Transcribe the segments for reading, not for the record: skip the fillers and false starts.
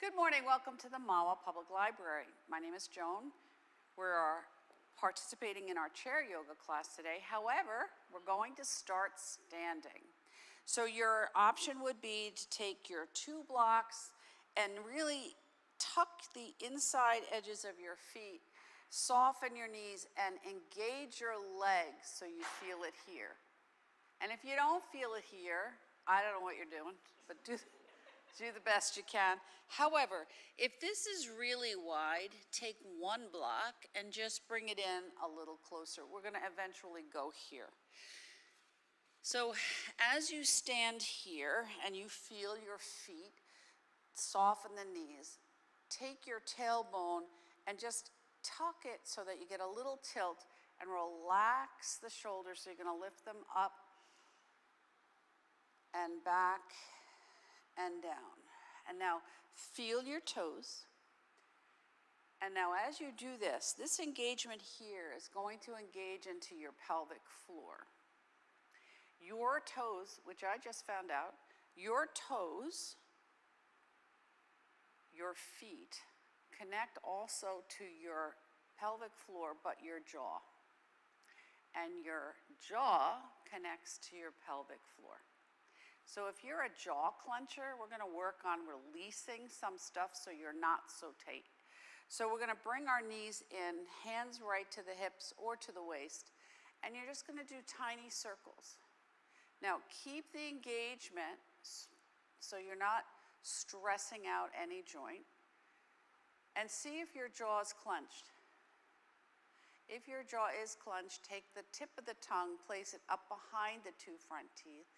Good morning, welcome to the Mahwah Public Library. My name is Joan. We're participating in our chair yoga class today. However, we're going to start standing. So your option would be to take your 2 blocks and really tuck the inside edges of your feet, soften your knees, and engage your legs so you feel it here. And if you don't feel it here, I don't know what you're doing, but do the best you can. However, if this is really wide, take 1 block and just bring it in a little closer. We're going to eventually go here. So as you stand here and you feel your feet, soften the knees, take your tailbone and just tuck it so that you get a little tilt and relax the shoulders. So you're going to lift them up and back and down. And now feel your toes. And now as you do this, this engagement here is going to engage into your pelvic floor. Your toes, which I just found out, your toes, your feet, connect also to your pelvic floor, but your jaw. And your jaw connects to your pelvic floor. So if you're a jaw clencher, we're going to work on releasing some stuff so you're not so tight. So we're going to bring our knees in, hands right to the hips or to the waist, and you're just going to do tiny circles. Now keep the engagement so you're not stressing out any joint, and see if your jaw is clenched. If your jaw is clenched, take the tip of the tongue, place it up behind the 2 front teeth,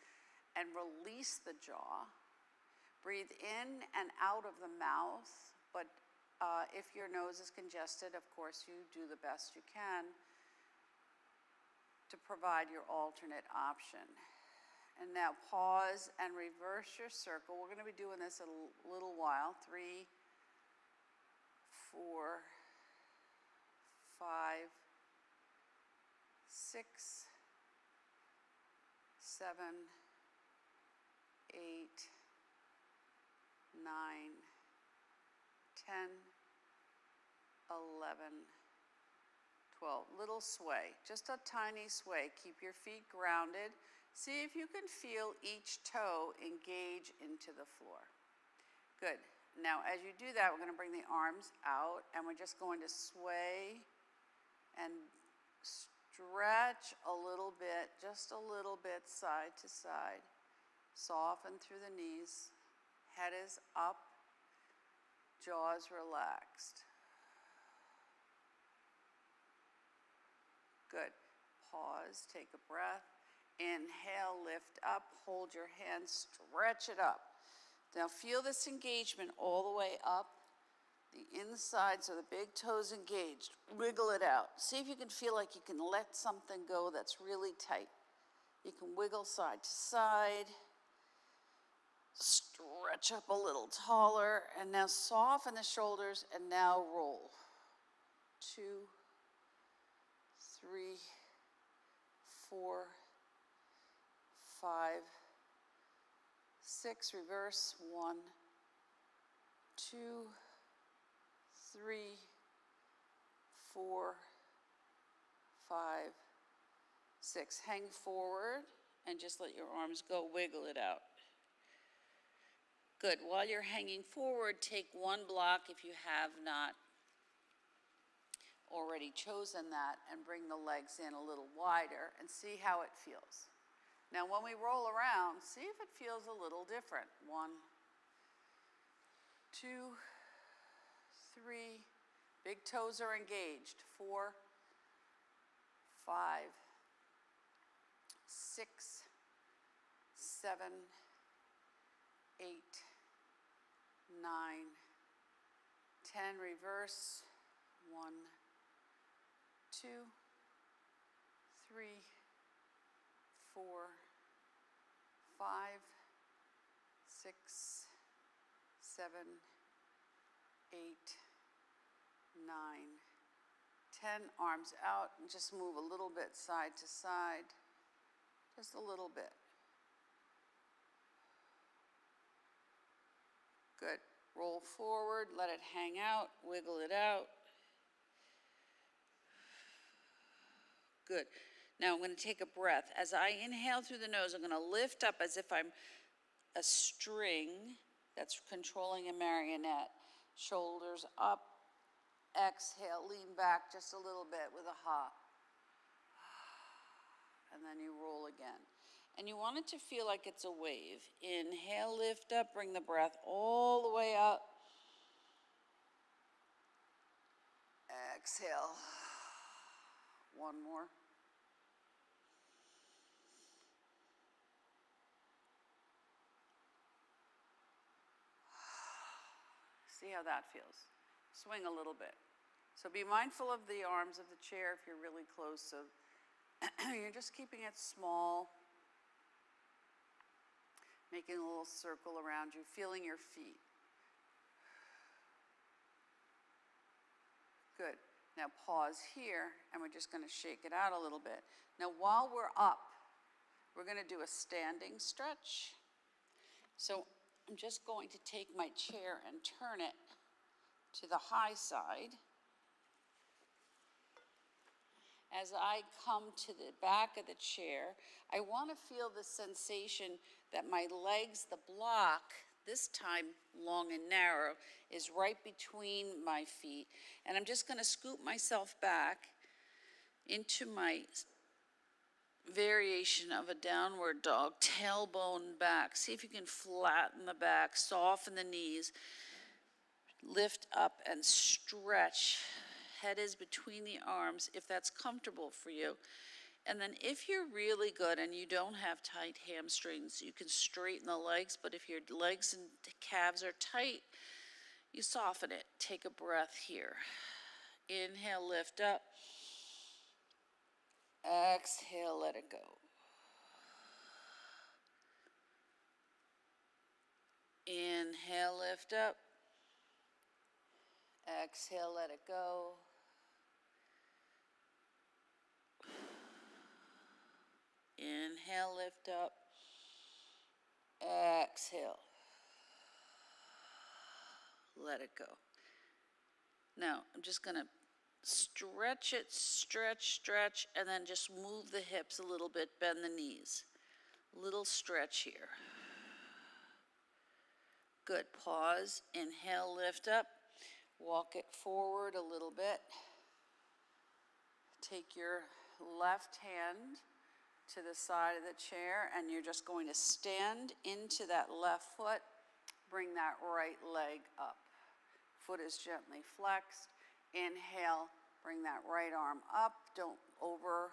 and release the jaw. Breathe in and out of the mouth, but if your nose is congested, of course, you do the best you can to provide your alternate option. And now pause and reverse your circle. We're going to be doing this a little while. 3, 4, 5, 6, 7, 8, 9, 10, 11, 12. Little sway, just a tiny sway. Keep your feet grounded. See if you can feel each toe engage into the floor. Good. Now, as you do that, we're going to bring the arms out, and we're just going to sway and stretch a little bit, just a little bit side to side. Soften through the knees, head is up, jaws relaxed. Good. Pause, take a breath. Inhale, lift up, hold your hands, stretch it up. Now feel this engagement all the way up, the inside, so the big toes engaged. Wiggle it out. See if you can feel like you can let something go that's really tight. You can wiggle side to side. Stretch up a little taller, and now soften the shoulders, and now roll. 2, 3, 4, 5, 6, reverse. 1, 2, 3, 4, 5, 6. Hang forward and just let your arms go, wiggle it out. Good. While you're hanging forward, take 1 block if you have not already chosen that, and bring the legs in a little wider and see how it feels. Now when we roll around, see if it feels a little different. 1, 2, 3, big toes are engaged. 4, 5, 6, 7, 8, 9, 10, reverse. 1, 2, 3, 4, 5, 6, 7, 8, 9, 10. Arms out, and just move a little bit side to side, just a little bit. Good. Roll forward, let it hang out, wiggle it out. Good. Now I'm going to take a breath. As I inhale through the nose, I'm going to lift up as if I'm a string that's controlling a marionette. Shoulders up. Exhale, lean back just a little bit with a hop. And then you roll again. And you want it to feel like it's a wave. Inhale, lift up, bring the breath all the way up. Exhale. One more. See how that feels. Swing a little bit. So be mindful of the arms of the chair if you're really close. So you're just keeping it small. Making a little circle around you, feeling your feet. Good. Now pause here, and we're just going to shake it out a little bit. Now while we're up, we're going to do a standing stretch. So I'm just going to take my chair and turn it to the high side. As I come to the back of the chair, I want to feel the sensation that my legs, the block, this time long and narrow, is right between my feet. And I'm just going to scoop myself back into my variation of a downward dog, tailbone back. See if you can flatten the back, soften the knees, lift up and stretch. Head is between the arms if that's comfortable for you. And then if you're really good and you don't have tight hamstrings, you can straighten the legs, but if your legs and calves are tight, you soften it. Take a breath here. Inhale, lift up. Exhale, let it go. Inhale, lift up. Exhale, let it go. Inhale, lift up. Exhale. Let it go. Now, I'm just going to stretch it, stretch, and then just move the hips a little bit, bend the knees. Little stretch here. Good. Pause. Inhale, lift up. Walk it forward a little bit. Take your left hand to the side of the chair, and you're just going to stand into that left foot. Bring that right leg up. Foot is gently flexed. Inhale, bring that right arm up. Don't over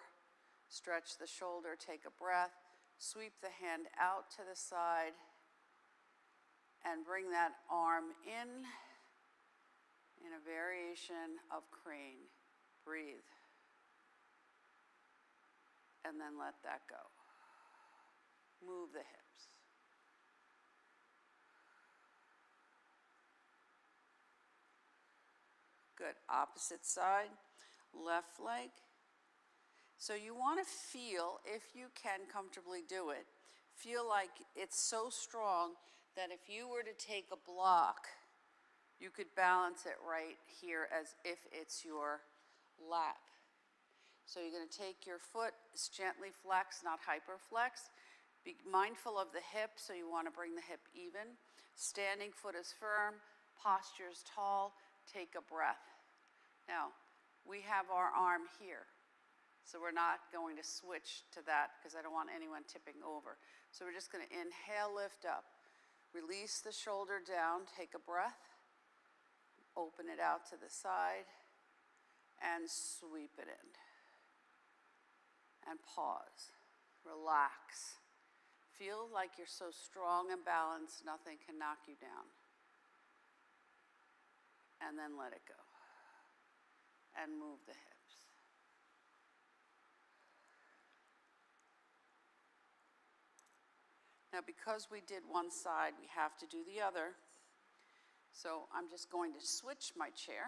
stretch the shoulder. Take a breath. Sweep the hand out to the side and bring that arm in a variation of crane. Breathe. And then let that go. Move the hips. Good. Opposite side, left leg. So you want to feel, if you can comfortably do it, feel like it's so strong that if you were to take a block, you could balance it right here as if it's your lap. So you're going to take your foot, it's gently flex, not hyperflex. Be mindful of the hip, so you want to bring the hip even. Standing foot is firm, posture is tall. Take a breath. Now, we have our arm here, so we're not going to switch to that because I don't want anyone tipping over. So we're just going to inhale, lift up. Release the shoulder down, take a breath. Open it out to the side and sweep it in. And pause, relax. Feel like you're so strong and balanced, nothing can knock you down. And then let it go. And move the hips. Now, because we did one side, we have to do the other. So I'm just going to switch my chair.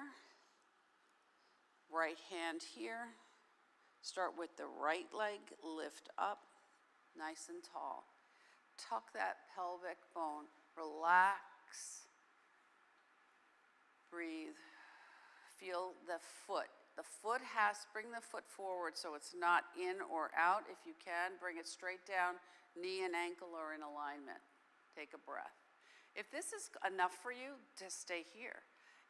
Right hand here. Start with the right leg, lift up, nice and tall. Tuck that pelvic bone, relax, breathe. Feel the foot. The foot bring the foot forward so it's not in or out. If you can, bring it straight down. Knee and ankle are in alignment. Take a breath. If this is enough for you, just stay here.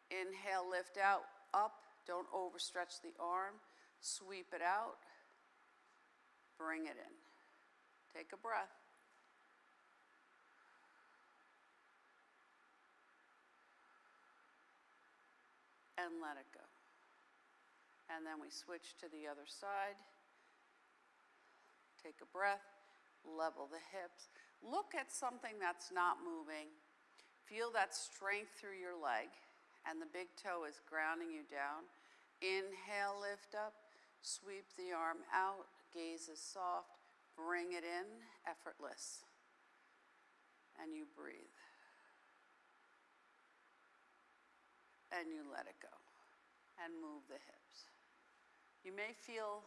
Inhale, lift out, up. Don't overstretch the arm. Sweep it out. Bring it in. Take a breath. And let it go. And then we switch to the other side. Take a breath, level the hips. Look at something that's not moving. Feel that strength through your leg, and the big toe is grounding you down. Inhale, lift up, sweep the arm out, gaze is soft, bring it in, effortless. And you breathe. And you let it go. And move the hips. You may feel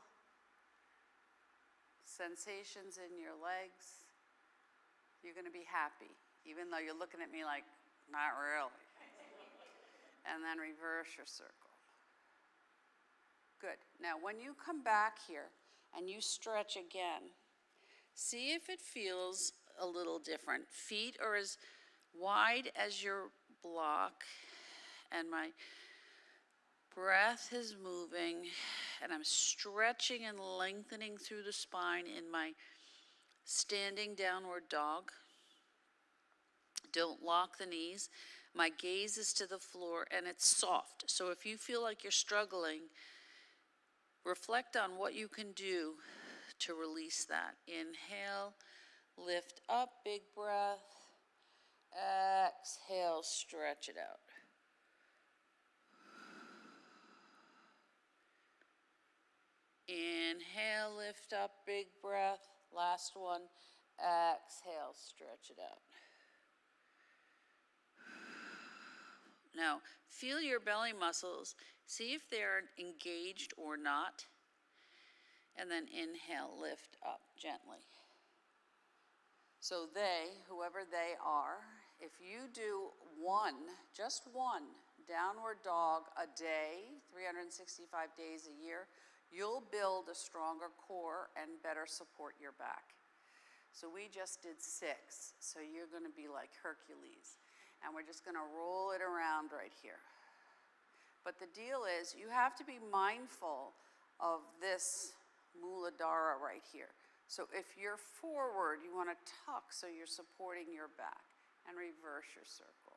sensations in your legs. You're going to be happy, even though you're looking at me like, not really. And then reverse your circle. Good. Now, when you come back here and you stretch again, see if it feels a little different. Feet are as wide as your block, and my breath is moving, and I'm stretching and lengthening through the spine in my standing downward dog. Don't lock the knees. My gaze is to the floor, and it's soft. So if you feel like you're struggling, reflect on what you can do to release that. Inhale, lift up, big breath. Exhale, stretch it out. Inhale, lift up, big breath. Last one. Exhale, stretch it out. Now, feel your belly muscles. See if they're engaged or not. And then inhale, lift up gently. So whoever they are, if you do just one downward dog a day, 365 days a year, you'll build a stronger core and better support your back. So we just did 6, so you're going to be like Hercules. And we're just going to roll it around right here. But the deal is, you have to be mindful of this Muladhara right here. So if you're forward, you want to tuck so you're supporting your back, and reverse your circle.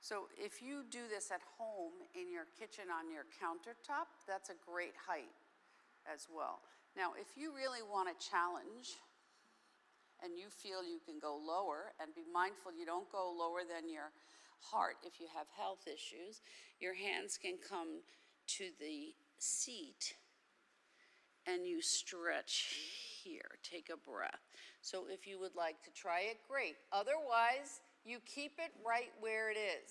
So if you do this at home in your kitchen on your countertop, that's a great height as well. Now, if you really want to challenge and you feel you can go lower, and be mindful you don't go lower than your heart if you have health issues, your hands can come to the seat and you stretch here. Take a breath. So if you would like to try it, great. Otherwise, you keep it right where it is.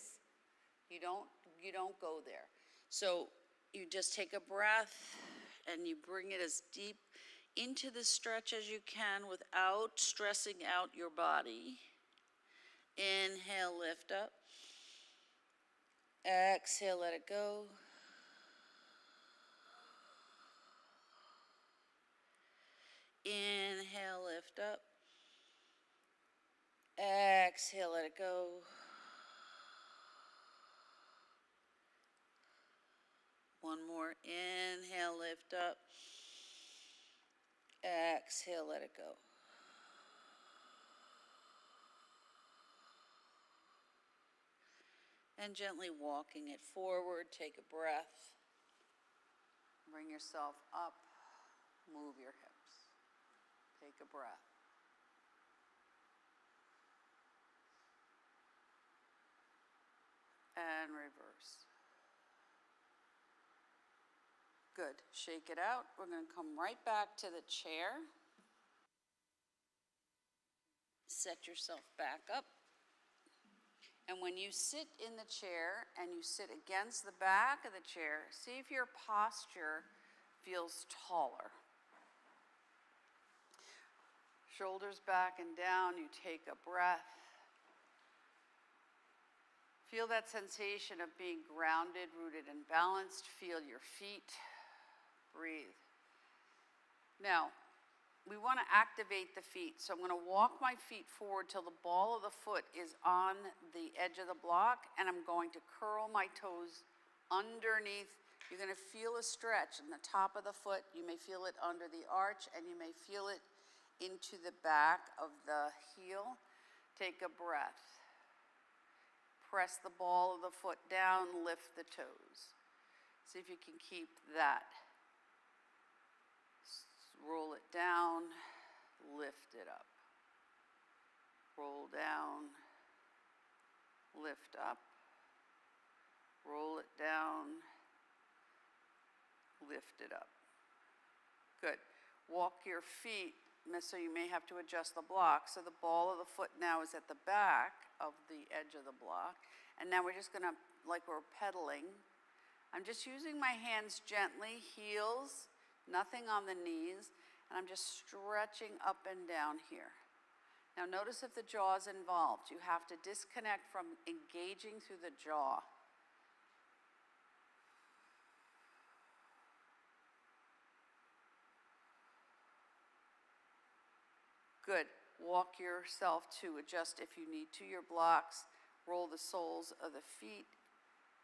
You don't go there. So you just take a breath and you bring it as deep into the stretch as you can without stressing out your body. Inhale, lift up. Exhale, let it go. Inhale, lift up. Exhale, let it go. One more. Inhale, lift up. Exhale, let it go. And gently walking it forward, take a breath. Bring yourself up, move your hips. Take a breath. And reverse. Good. Shake it out. We're going to come right back to the chair. Set yourself back up. And when you sit in the chair and you sit against the back of the chair, see if your posture feels taller. Shoulders back and down, you take a breath. Feel that sensation of being grounded, rooted, and balanced. Feel your feet. Breathe. Now, we want to activate the feet. So I'm going to walk my feet forward till the ball of the foot is on the edge of the block, and I'm going to curl my toes underneath. You're going to feel a stretch in the top of the foot. You may feel it under the arch, and you may feel it into the back of the heel. Take a breath. Press the ball of the foot down, lift the toes. See if you can keep that. Roll it down, lift it up. Roll down, lift up. Roll it down, lift it up. Good. Walk your feet, so you may have to adjust the block. So the ball of the foot now is at the back of the edge of the block. And now we're just gonna, like we're pedaling. I'm just using my hands gently, heels, nothing on the knees, and I'm just stretching up and down here. Now notice if the jaw is involved. You have to disconnect from engaging through the jaw. Good. Walk yourself to adjust if you need to your blocks. Roll the soles of the feet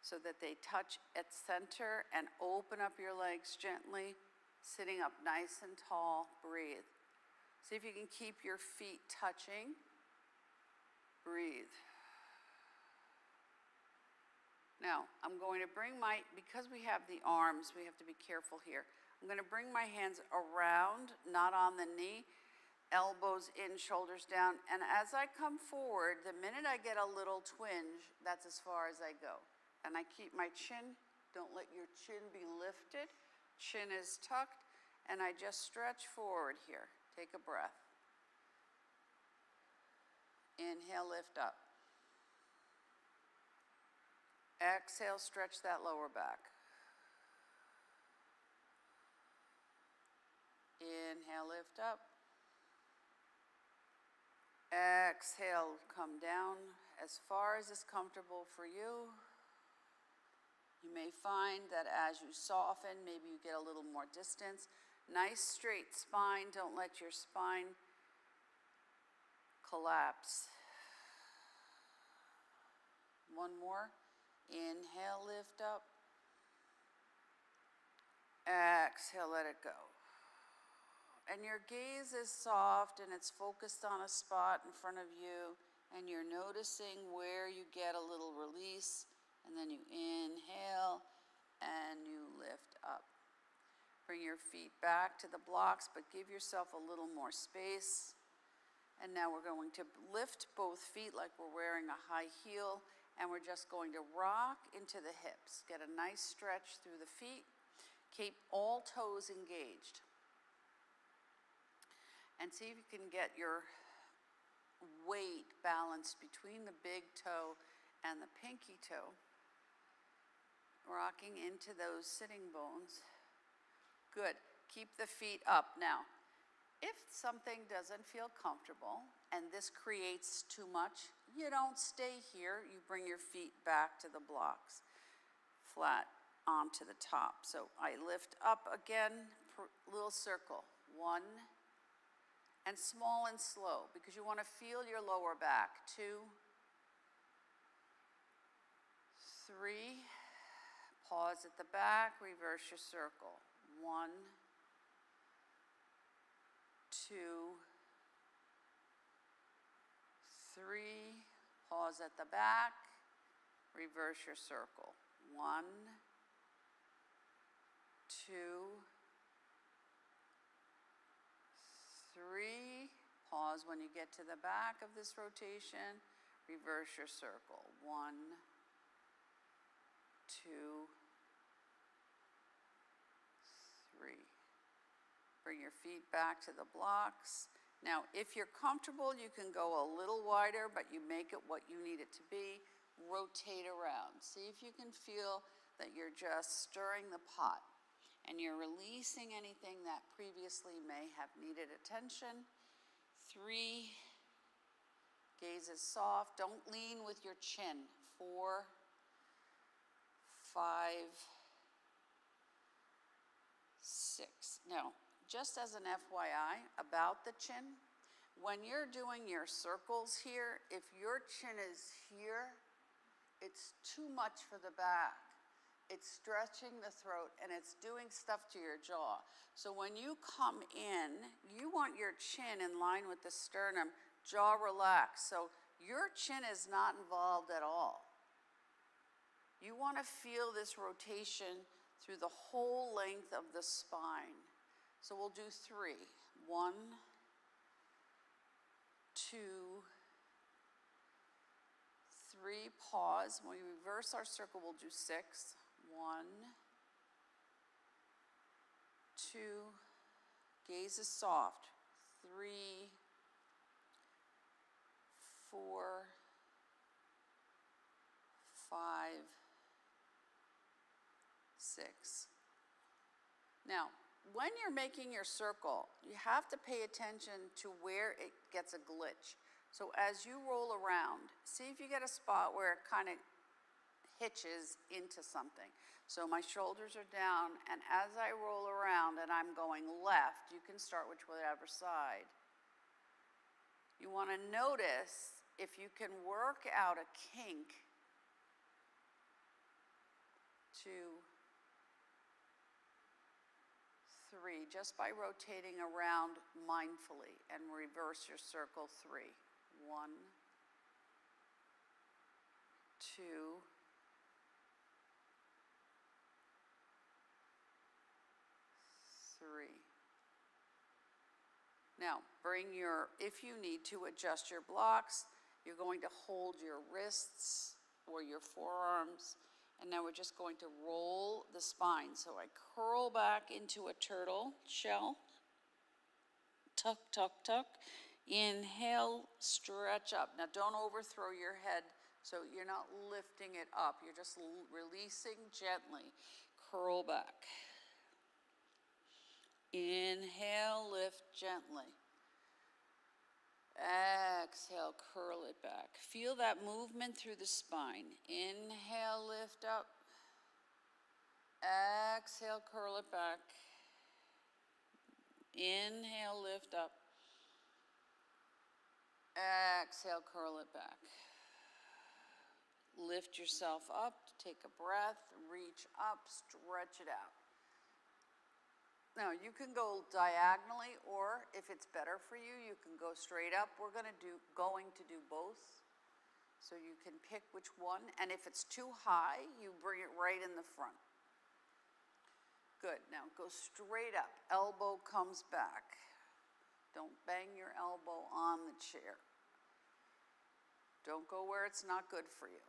so that they touch at center, and open up your legs gently, sitting up nice and tall. Breathe. See if you can keep your feet touching. Breathe. Now, I'm going to bring because we have the arms, we have to be careful here. I'm going to bring my hands around, not on the knee, elbows in, shoulders down, and as I come forward, the minute I get a little twinge, that's as far as I go. And I keep my chin, don't let your chin be lifted. Chin is tucked, and I just stretch forward here. Take a breath. Inhale, lift up. Exhale, stretch that lower back. Inhale, lift up. Exhale, come down as far as is comfortable for you. You may find that as you soften, maybe you get a little more distance. Nice straight spine. Don't let your spine collapse. One more. Inhale, lift up. Exhale, let it go. And your gaze is soft and it's focused on a spot in front of you, and you're noticing where you get a little release, and then you inhale and you lift up. Bring your feet back to the blocks, but give yourself a little more space. And now we're going to lift both feet like we're wearing a high heel, and we're just going to rock into the hips. Get a nice stretch through the feet. Keep all toes engaged. And see if you can get your weight balanced between the big toe and the pinky toe. Rocking into those sitting bones. Good. Keep the feet up. Now, if something doesn't feel comfortable and this creates too much, you don't stay here. You bring your feet back to the blocks, flat onto the top. So I lift up again, little circle. 1, and small and slow, because you want to feel your lower back. 2, 3, pause at the back, reverse your circle. 1, 2, 3, pause at the back, reverse your circle. 1, 2, 3, pause when you get to the back of this rotation, reverse your circle. 1, 2, 3. Bring your feet back to the blocks. Now, if you're comfortable, you can go a little wider, but you make it what you need it to be. Rotate around. See if you can feel that you're just stirring the pot and you're releasing anything that previously may have needed attention. 3, gaze is soft. Don't lean with your chin 4, 5, 6. Now, just as an FYI about the chin, when you're doing your circles here, if your chin is here, it's too much for the back. It's stretching the throat and it's doing stuff to your jaw. So when you come in, you want your chin in line with the sternum, jaw relaxed. So your chin is not involved at all. You want to feel this rotation through the whole length of the spine. So we'll do 3. 1, 2, 3, pause. When we reverse our circle, we'll do 6. 1, 2, gaze is soft. 3, 4, 5, 6. Now, when you're making your circle, you have to pay attention to where it gets a glitch. So as you roll around, see if you get a spot where it kind of hitches into something. So my shoulders are down, and as I roll around and I'm going left, you can start whichever side. You want to notice if you can work out a kink. 2, 3, just by rotating around mindfully, and reverse your circle. 3, 1, 2, 3. Now, if you need to adjust your blocks, you're going to hold your wrists or your forearms, and now we're just going to roll the spine. So I curl back into a turtle shell, tuck, tuck, tuck. Inhale, stretch up. Now don't overthrow your head, so you're not lifting it up. You're just releasing gently. Curl back. Inhale, lift gently. Exhale, curl it back. Feel that movement through the spine. Inhale, lift up. Exhale, curl it back. Inhale, lift up. Exhale, curl it back. Lift yourself up, take a breath, reach up, stretch it out. Now, you can go diagonally, or if it's better for you, you can go straight up. We're going to do both. So you can pick which one, and if it's too high, you bring it right in the front. Good. Now go straight up. Elbow comes back. Don't bang your elbow on the chair. Don't go where it's not good for you.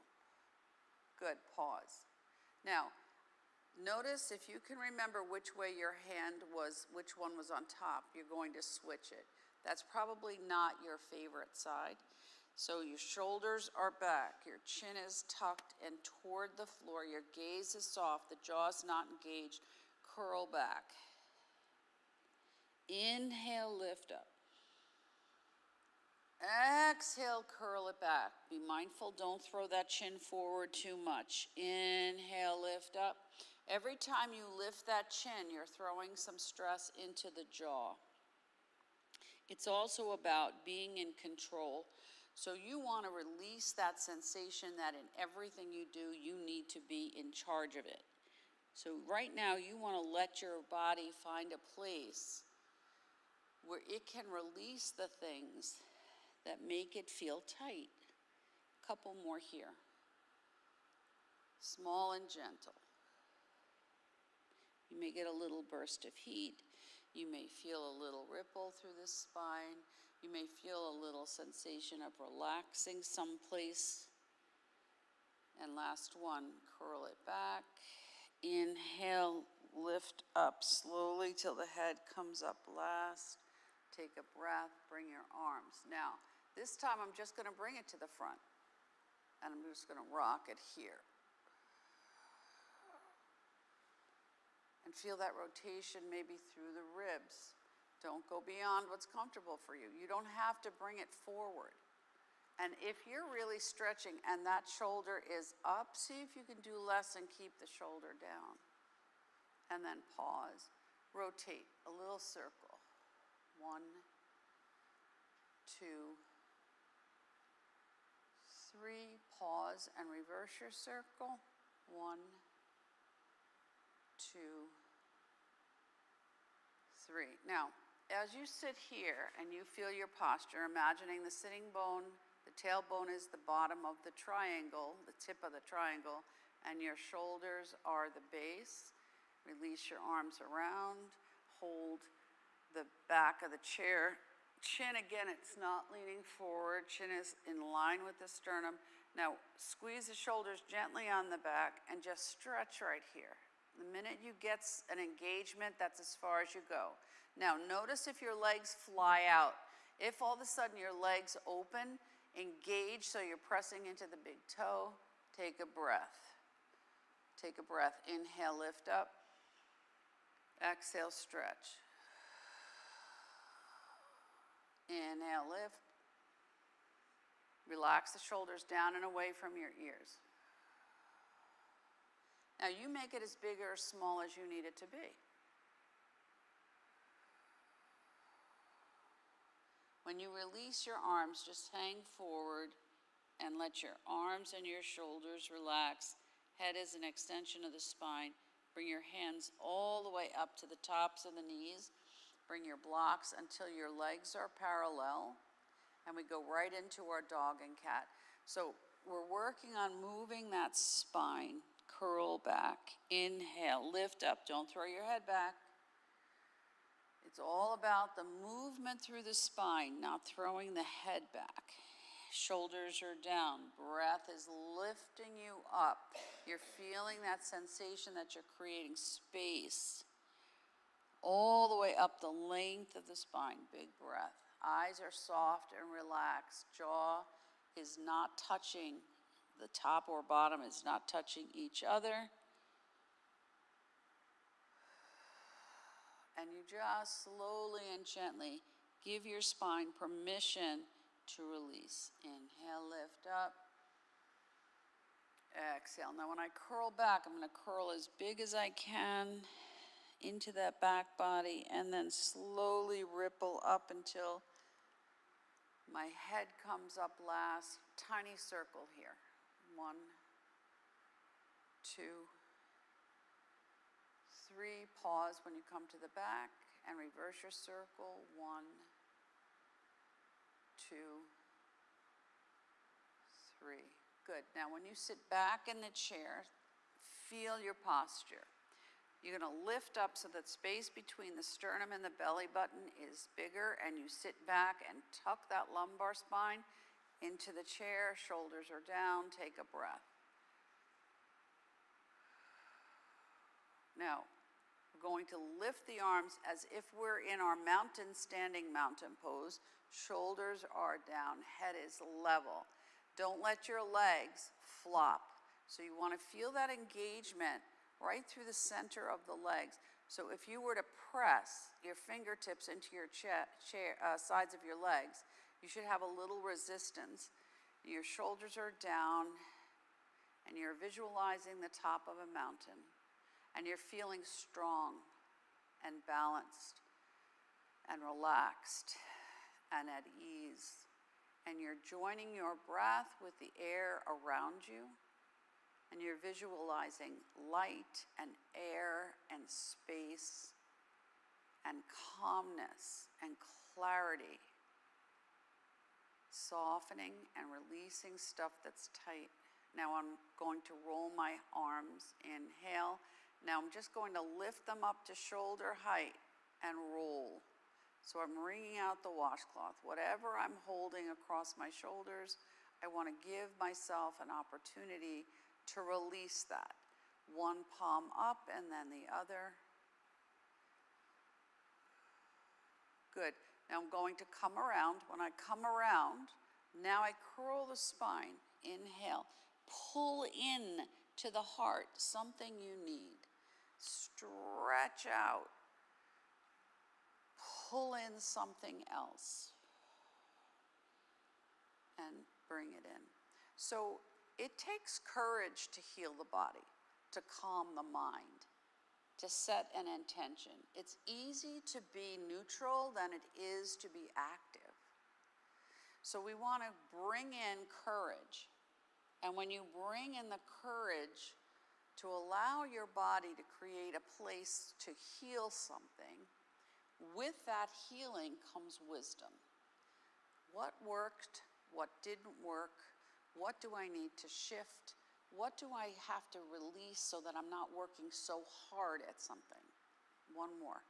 Good. Pause. Now, notice if you can remember which way your hand was, which one was on top, you're going to switch it. That's probably not your favorite side. So your shoulders are back, your chin is tucked and toward the floor, your gaze is soft, the jaw is not engaged. Curl back. Inhale, lift up. Exhale, curl it back. Be mindful, don't throw that chin forward too much. Inhale, lift up. Every time you lift that chin, you're throwing some stress into the jaw. It's also about being in control. So you want to release that sensation that in everything you do, you need to be in charge of it. So right now, you want to let your body find a place where it can release the things that make it feel tight. A couple more here. Small and gentle. You may get a little burst of heat. You may feel a little ripple through the spine. You may feel a little sensation of relaxing someplace. And last one, curl it back. Inhale, lift up slowly till the head comes up last. Take a breath, bring your arms. Now, this time I'm just going to bring it to the front. And I'm just going to rock it here. And feel that rotation maybe through the ribs. Don't go beyond what's comfortable for you. You don't have to bring it forward. And if you're really stretching and that shoulder is up, see if you can do less and keep the shoulder down. And then pause. Rotate a little circle. 1, 2, 3. Pause and reverse your circle. 1, 2, 3. Now, as you sit here and you feel your posture, imagining the sitting bone, the tailbone is the bottom of the triangle, the tip of the triangle, and your shoulders are the base. Release your arms around, hold the back of the chair. Chin, again, it's not leaning forward. Chin is in line with the sternum. Now, squeeze the shoulders gently on the back and just stretch right here. The minute you get an engagement, that's as far as you go. Now, notice if your legs fly out. If all of a sudden your legs open, engage so you're pressing into the big toe, take a breath. Take a breath. Inhale, lift up. Exhale, stretch. Inhale, lift. Relax the shoulders down and away from your ears. Now you make it as big or as small as you need it to be. When you release your arms, just hang forward and let your arms and your shoulders relax. Head is an extension of the spine. Bring your hands all the way up to the tops of the knees. Bring your blocks until your legs are parallel. And we go right into our dog and cat. So we're working on moving that spine. Curl back. Inhale, lift up. Don't throw your head back. It's all about the movement through the spine, not throwing the head back. Shoulders are down. Breath is lifting you up. You're feeling that sensation that you're creating space all the way up the length of the spine. Big breath. Eyes are soft and relaxed. Jaw is not touching. The top or bottom is not touching each other. And you just slowly and gently give your spine permission to release. Inhale, lift up. Exhale. Now when I curl back, I'm going to curl as big as I can into that back body and then slowly ripple up until my head comes up last. Tiny circle here. 1, 2, 3. Pause when you come to the back and reverse your circle. 1, 2, 3. Good. Now when you sit back in the chair, feel your posture. You're going to lift up so that space between the sternum and the belly button is bigger, and you sit back and tuck that lumbar spine into the chair. Shoulders are down. Take a breath. Now, we're going to lift the arms as if we're in our standing mountain pose. Shoulders are down. Head is level. Don't let your legs flop. So you want to feel that engagement right through the center of the legs. So if you were to press your fingertips into your sides of your legs, you should have a little resistance. Your shoulders are down, and you're visualizing the top of a mountain, and you're feeling strong and balanced and relaxed and at ease. And you're joining your breath with the air around you, and you're visualizing light and air and space and calmness and clarity, softening and releasing stuff that's tight. Now I'm going to roll my arms. Inhale. Now I'm just going to lift them up to shoulder height and roll. So I'm wringing out the washcloth. Whatever I'm holding across my shoulders, I want to give myself an opportunity to release that. One palm up and then the other. Good. Now I'm going to come around. When I come around, now I curl the spine. Inhale. Pull in to the heart, something you need. Stretch out. Pull in something else. And bring it in. So it takes courage to heal the body, to calm the mind, to set an intention. It's easy to be neutral than it is to be active. So we want to bring in courage. And when you bring in the courage to allow your body to create a place to heal something, with that healing comes wisdom. What worked? What didn't work? What do I need to shift? What do I have to release so that I'm not working so hard at something? One more.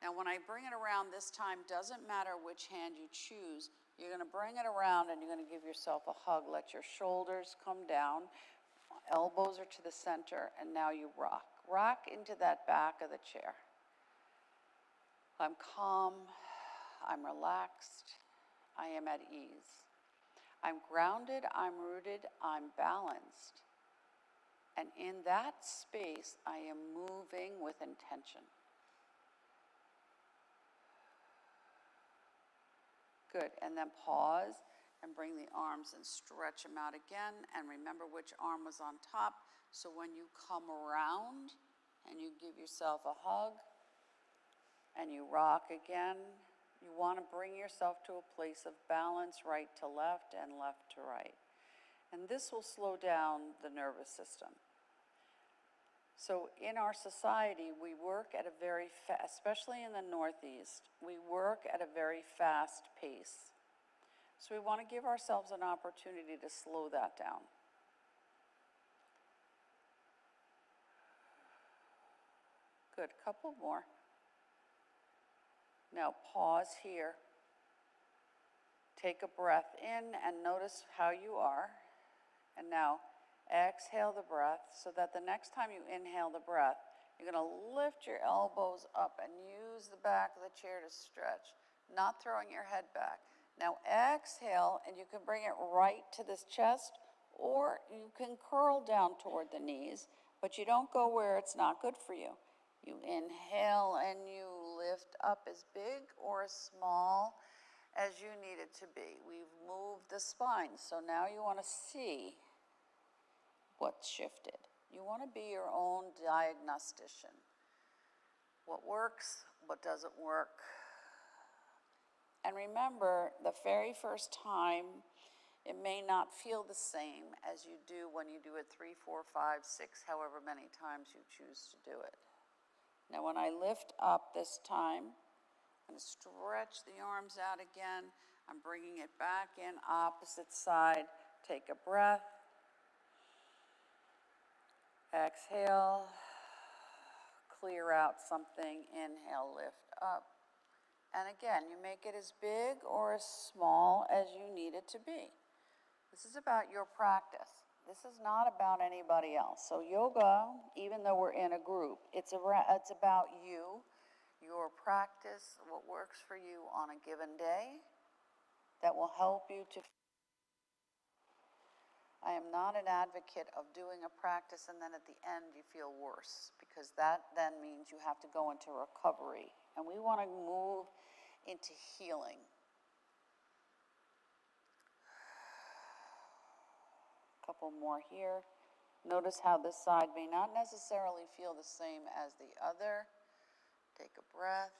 Now, when I bring it around this time, doesn't matter which hand you choose, you're going to bring it around and you're going to give yourself a hug. Let your shoulders come down, elbows are to the center, and now you rock. Rock into that back of the chair. I'm calm, I'm relaxed, I am at ease. I'm grounded, I'm rooted, I'm balanced. And in that space, I am moving with intention. Good, and then pause and bring the arms and stretch them out again, and remember which arm was on top, so when you come around and you give yourself a hug and you rock again, you want to bring yourself to a place of balance, right to left and left to right. And this will slow down the nervous system. So in our society, we work at a very fast, especially in the Northeast, we work at a very fast pace. So we want to give ourselves an opportunity to slow that down. Good, couple more. Now pause here. Take a breath in and notice how you are. And now exhale the breath so that the next time you inhale the breath, you're going to lift your elbows up and use the back of the chair to stretch, not throwing your head back. Now exhale, and you can bring it right to this chest, or you can curl down toward the knees, but you don't go where it's not good for you. You inhale and you lift up as big or as small as you need it to be. We've moved the spine, so now you want to see what's shifted. You want to be your own diagnostician. What works, what doesn't work. And remember, the very first time, it may not feel the same as you do when you do it 3, 4, 5, 6, however many times you choose to do it. Now when I lift up this time, I'm going to stretch the arms out again. I'm bringing it back in, opposite side. Take a breath. Exhale. Clear out something. Inhale, lift up. And again, you make it as big or as small as you need it to be. This is about your practice. This is not about anybody else. So yoga, even though we're in a group, it's about you, your practice, what works for you on a given day that will help you to. I am not an advocate of doing a practice and then at the end you feel worse, because that then means you have to go into recovery. And we want to move into healing. A couple more here. Notice how this side may not necessarily feel the same as the other. Take a breath.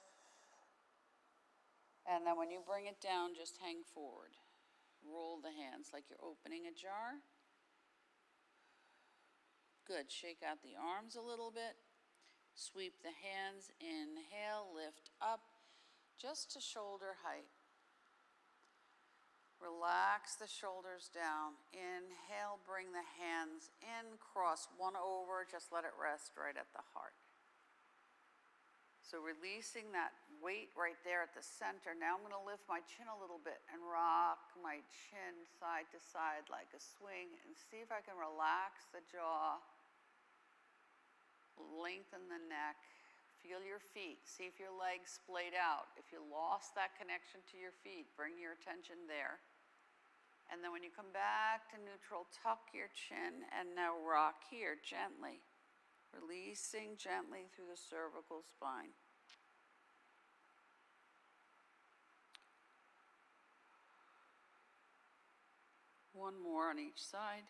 And then when you bring it down, just hang forward. Roll the hands like you're opening a jar. Good. Shake out the arms a little bit. Sweep the hands. Inhale, lift up just to shoulder height. Relax the shoulders down. Inhale, bring the hands in, cross one over, just let it rest right at the heart. So releasing that weight right there at the center. Now I'm going to lift my chin a little bit and rock my chin side to side like a swing, and see if I can relax the jaw, lengthen the neck, feel your feet, see if your legs splayed out. If you lost that connection to your feet, bring your attention there. And then when you come back to neutral, tuck your chin and now rock here gently, releasing gently through the cervical spine. One more on each side.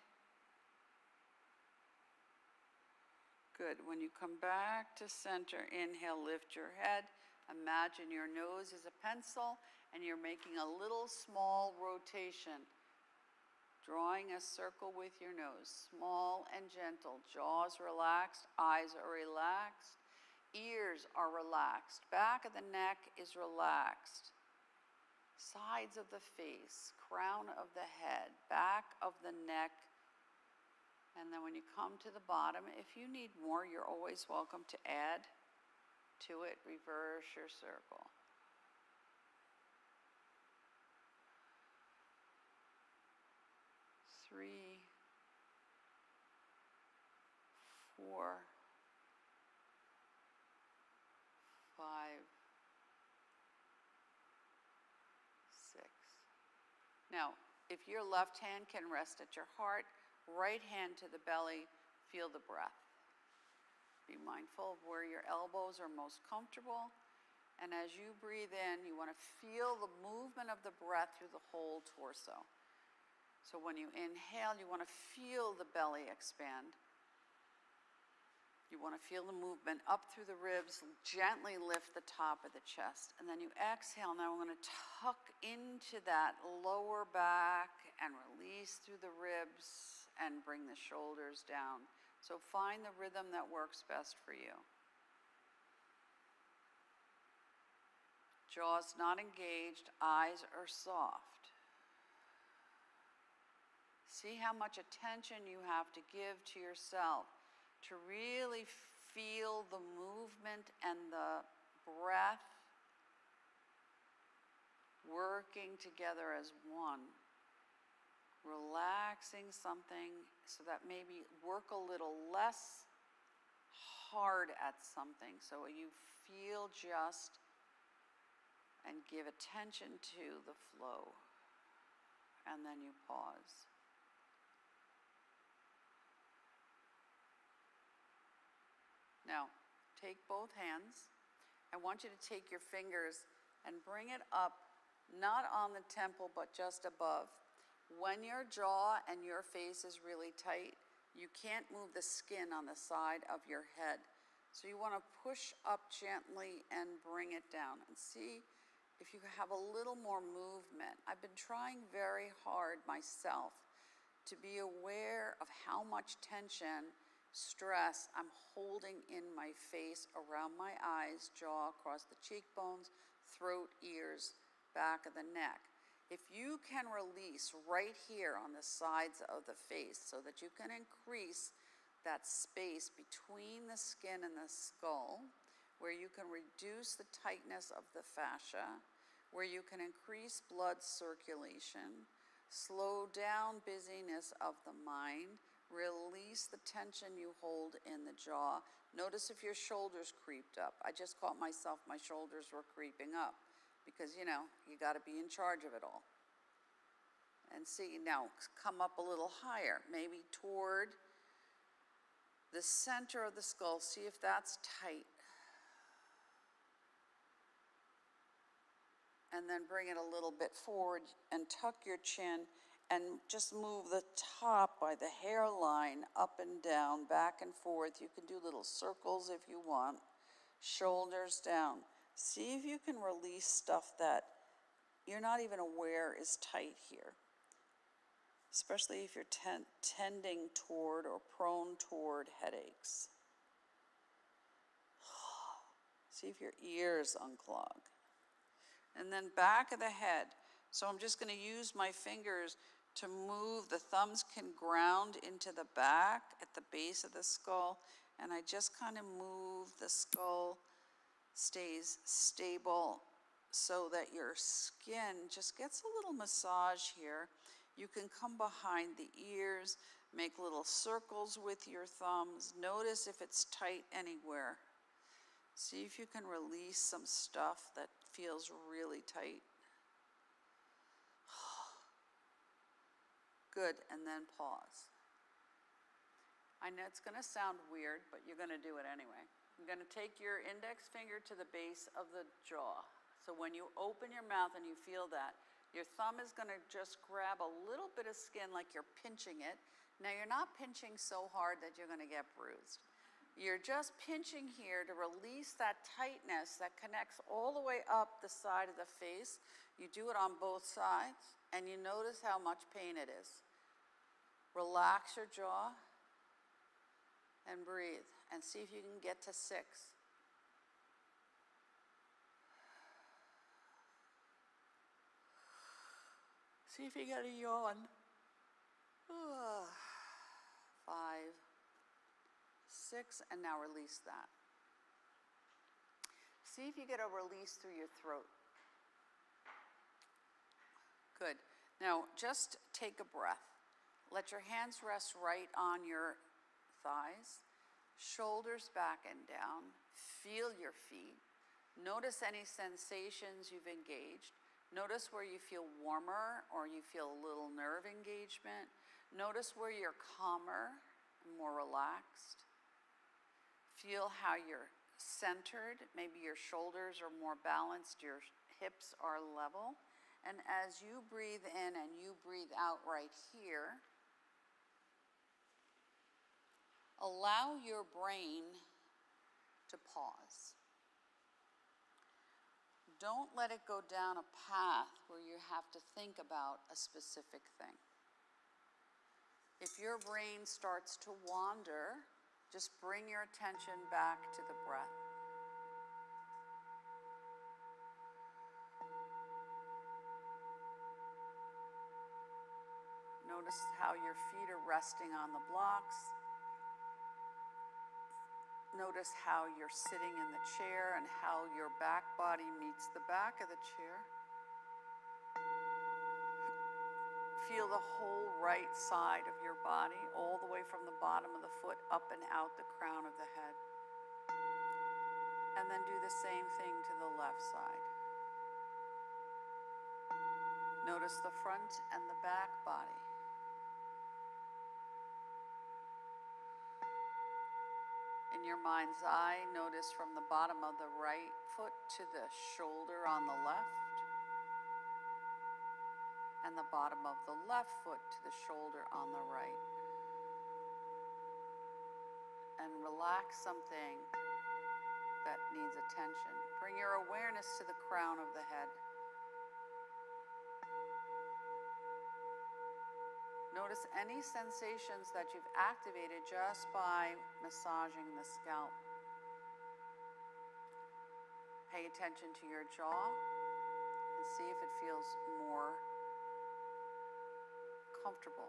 Good. When you come back to center, inhale, lift your head. Imagine your nose is a pencil and you're making a little small rotation, drawing a circle with your nose, small and gentle. Jaws relaxed, eyes are relaxed, ears are relaxed, back of the neck is relaxed, sides of the face, crown of the head, back of the neck. And then when you come to the bottom, if you need more, you're always welcome to add to it. Reverse your circle. Three, 4, 5, 6. Now, if your left hand can rest at your heart, right hand to the belly, feel the breath. Be mindful of where your elbows are most comfortable. And as you breathe in, you want to feel the movement of the breath through the whole torso. So when you inhale, you want to feel the belly expand. You want to feel the movement up through the ribs, gently lift the top of the chest. And then you exhale. Now we're going to tuck into that lower back and release through the ribs and bring the shoulders down. So find the rhythm that works best for you. Jaws not engaged, eyes are soft. See how much attention you have to give to yourself to really feel the movement and the breath working together as one. Relaxing something so that maybe work a little less hard at something so you feel just and give attention to the flow. And then you pause. Now, take both hands. I want you to take your fingers and bring it up, not on the temple, but just above. When your jaw and your face is really tight, you can't move the skin on the side of your head. So you want to push up gently and bring it down. And see if you have a little more movement. I've been trying very hard myself to be aware of how much tension, stress I'm holding in my face, around my eyes, jaw, across the cheekbones, throat, ears, back of the neck. If you can release right here on the sides of the face so that you can increase that space between the skin and the skull, where you can reduce the tightness of the fascia, where you can increase blood circulation, slow down busyness of the mind, release the tension you hold in the jaw. Notice if your shoulders creeped up. I just caught myself, my shoulders were creeping up because, you got to be in charge of it all. And see, now come up a little higher, maybe toward the center of the skull. See if that's tight. And then bring it a little bit forward and tuck your chin and just move the top by the hairline up and down, back and forth. You can do little circles if you want. Shoulders down. See if you can release stuff that you're not even aware is tight here, especially if you're tending toward or prone toward headaches. See if your ears unclog. And then back of the head. So I'm just going to use my fingers to move. The thumbs can ground into the back at the base of the skull. And I just kind of move the skull, stays stable so that your skin just gets a little massage here. You can come behind the ears, make little circles with your thumbs. Notice if it's tight anywhere. See if you can release some stuff that feels really tight. Good, and then pause. I know it's going to sound weird, but you're going to do it anyway. I'm going to take your index finger to the base of the jaw. So when you open your mouth and you feel that, Your thumb is going to just grab a little bit of skin like you're pinching it. Now you're not pinching so hard that you're going to get bruised. You're just pinching here to release that tightness that connects all the way up the side of the face. You do it on both sides, and you notice how much pain it is. Relax your jaw and breathe, and see if you can get to 6. See if you get a yawn. 5, 6, and now release that. See if you get a release through your throat. Good. Now just take a breath. Let your hands rest right on your thighs, shoulders back and down. Feel your feet. Notice any sensations you've engaged. Notice where you feel warmer or you feel a little nerve engagement. Notice where you're calmer and more relaxed. Feel how you're centered. Maybe your shoulders are more balanced, your hips are level. And as you breathe in and you breathe out right here, allow your brain to pause. Don't let it go down a path where you have to think about a specific thing. If your brain starts to wander, just bring your attention back to the breath. Notice how your feet are resting on the blocks. Notice how you're sitting in the chair and how your back body meets the back of the chair. Feel the whole right side of your body, all the way from the bottom of the foot up and out the crown of the head. And then do the same thing to the left side. Notice the front and the back body. In your mind's eye, notice from the bottom of the right foot to the shoulder on the left, and the bottom of the left foot to the shoulder on the right. And relax something that needs attention. Bring your awareness to the crown of the head. Notice any sensations that you've activated just by massaging the scalp. Pay attention to your jaw and see if it feels more comfortable.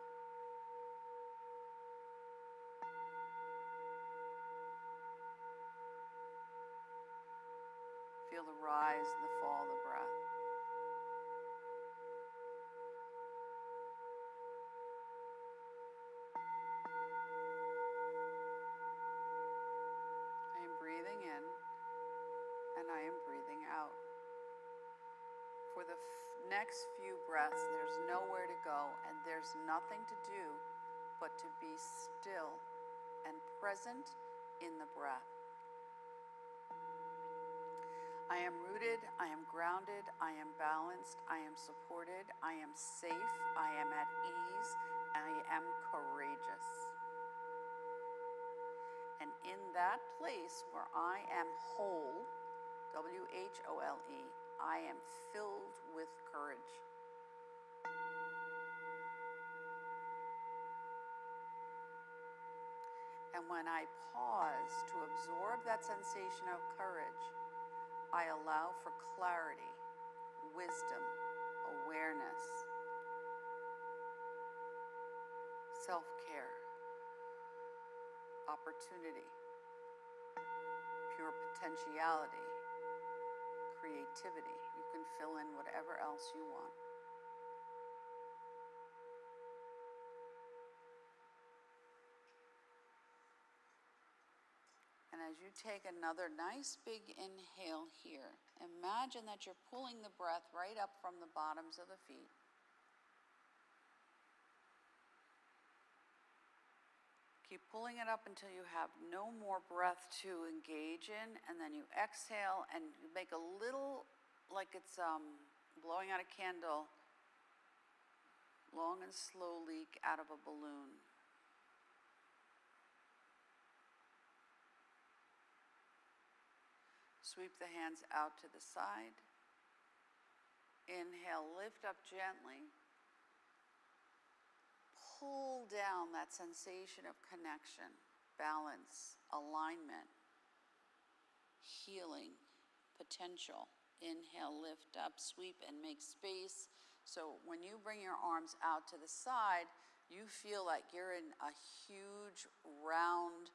Feel the rise and the fall of the breath. I am breathing in and I am breathing out. For the next few breaths, there's nowhere to go and there's nothing to do but to be still and present in the breath. I am rooted, I am grounded, I am balanced, I am supported, I am safe, I am at ease, I am courageous. And in that place where I am whole, W-H-O-L-E, I am filled with courage. And when I pause to absorb that sensation of courage, I allow for clarity, wisdom, awareness, self-care, opportunity, pure potentiality, creativity. You can fill in whatever else you want. And as you take another nice big inhale here, imagine that you're pulling the breath right up from the bottoms of the feet. Keep pulling it up until you have no more breath to engage in, and then you exhale and you make a little, like it's blowing out a candle, long and slow leak out of a balloon. Sweep the hands out to the side. Inhale, lift up gently. Pull down that sensation of connection, balance, alignment, healing, potential. Inhale, lift up, sweep, and make space. So when you bring your arms out to the side, you feel like you're in a huge, round,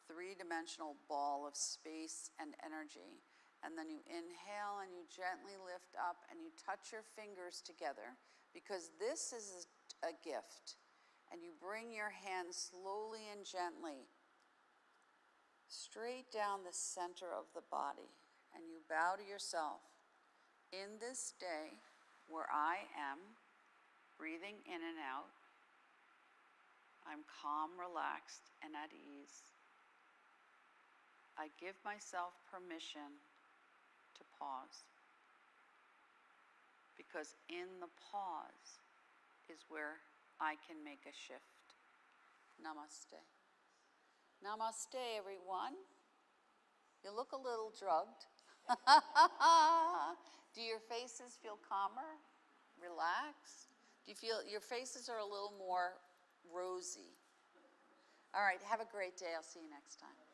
three-dimensional ball of space and energy. And then you inhale and you gently lift up and you touch your fingers together, because this is a gift. And you bring your hands slowly and gently straight down the center of the body. And you bow to yourself. In this day where I am breathing in and out, I'm calm, relaxed, and at ease. I give myself permission to pause, because in the pause is where I can make a shift. Namaste. Namaste, everyone. You look a little drugged. Do your faces feel calmer, relaxed? Do you feel your faces are a little more rosy? All right, have a great day. I'll see you next time.